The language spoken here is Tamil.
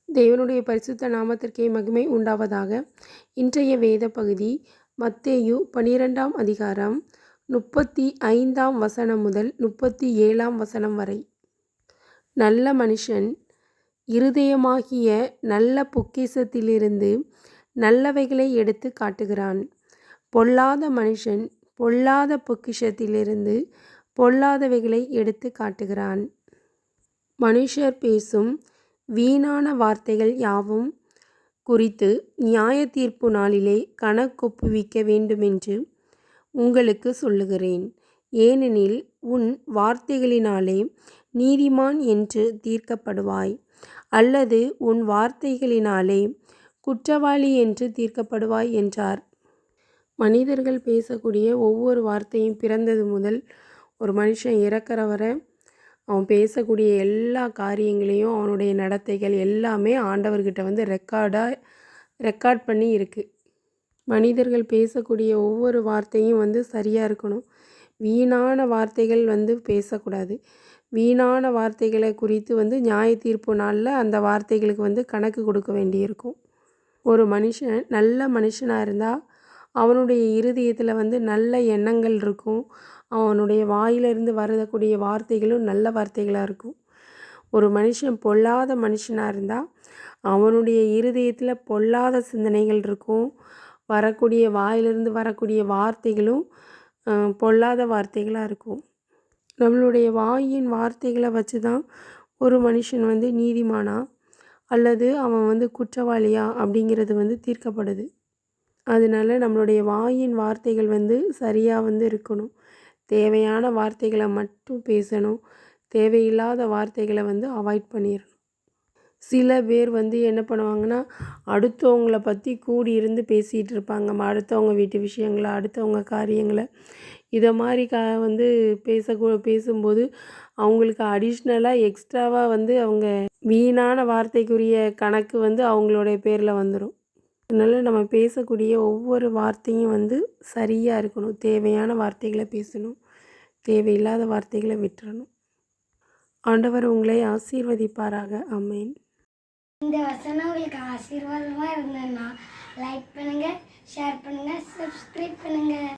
தேவனுடைய பரிசுத்த நாமத்திற்கே மகிமை உண்டாவதாக. இன்றைய வேத பகுதி மத்தேயு 12ஆம் அதிகாரம் 35ஆம் வசனம் முதல் 37ஆம் வசனம் வரை. நல்ல மனுஷன் இருதயமாகிய நல்ல பொக்கிஷத்திலிருந்து நல்லவைகளை எடுத்து காட்டுகிறான். பொல்லாத மனுஷன் பொல்லாத பொக்கிஷத்திலிருந்து பொல்லாதவைகளை எடுத்து காட்டுகிறான். மனுஷர் பேசும் வீணான வார்த்தைகள் யாவும் குறித்து நியாய தீர்ப்பு நாளிலே கணக்கொப்புவிக்க வேண்டுமென்று உங்களுக்கு சொல்லுகிறேன். ஏனெனில் உன் வார்த்தைகளினாலே நீதிமான் என்று தீர்க்கப்படுவாய், அல்லது உன் வார்த்தைகளினாலே குற்றவாளி என்று தீர்க்கப்படுவாய் என்றார். மனிதர்கள் பேசக்கூடிய ஒவ்வொரு வார்த்தையும் பிறந்தது முதல் ஒரு மனுஷன் இறக்கிற வரை அவன் பேசக்கூடிய எல்லா காரியங்களையும் அவனுடைய நடத்தைகள் எல்லாமே ஆண்டவர்கிட்ட ரெக்கார்ட் பண்ணி இருக்குது. மனிதர்கள் பேசக்கூடிய ஒவ்வொரு வார்த்தையும் சரியாக இருக்கணும். வீணான வார்த்தைகள் பேசக்கூடாது. வீணான வார்த்தைகளை குறித்து நியாய தீர்ப்பு நாளில் அந்த வார்த்தைகளுக்கு கணக்கு கொடுக்க வேண்டியிருக்கும். ஒரு மனுஷன் நல்ல மனுஷனாக இருந்தால் அவனுடைய இருதயத்தில் நல்ல எண்ணங்கள் இருக்கும். அவனுடைய வாயிலிருந்து வரக்கூடிய வார்த்தைகளும் நல்ல வார்த்தைகளாக இருக்கும். ஒரு மனுஷன் பொல்லாத மனுஷனாக இருந்தால் அவனுடைய இருதயத்தில் பொல்லாத சிந்தனைகள் இருக்கும். வாயிலிருந்து வரக்கூடிய வார்த்தைகளும் பொல்லாத வார்த்தைகளாக இருக்கும். நம்மளுடைய வாயின் வார்த்தைகளை வச்சு தான் ஒரு மனுஷன் நீதிமானா அல்லது அவன் குற்றவாளியா அப்படிங்கிறது தீர்க்கப்படுது. அதனால நம்மளுடைய வாயின் வார்த்தைகள் சரியாக இருக்கணும். தேவையான வார்த்தைகளை மட்டும் பேசணும். தேவையில்லாத வார்த்தைகளை அவாய்ட் பண்ணிடணும். சில பேர் என்ன பண்ணுவாங்கன்னா, அடுத்தவங்களை பற்றி கூடி இருந்து பேசிகிட்டு இருப்பாங்க. அடுத்தவங்க வீட்டு விஷயங்களை, அடுத்தவங்க காரியங்களை இதை மாதிரி பேசும்போது அவங்களுக்கு அடிஷ்னலாக எக்ஸ்ட்ராவாக அவங்க வீணான வார்த்தைக்குரிய கணக்கு அவங்களுடைய பேரில் வந்துடும். அதனால் நம்ம பேசக்கூடிய ஒவ்வொரு வார்த்தையும் சரியாக இருக்கணும். தேவையான வார்த்தைகளை பேசணும். தேவையில்லாத வார்த்தைகளை விட்டுறணும். ஆண்டவர் உங்களை ஆசீர்வதிப்பாராக. ஆமென். இந்த வசனம் உங்களுக்கு ஆசீர்வாதமாக இருந்ததுன்னா லைக் பண்ணுங்கள், ஷேர் பண்ணுங்கள், சப்ஸ்கிரைப் பண்ணுங்கள்.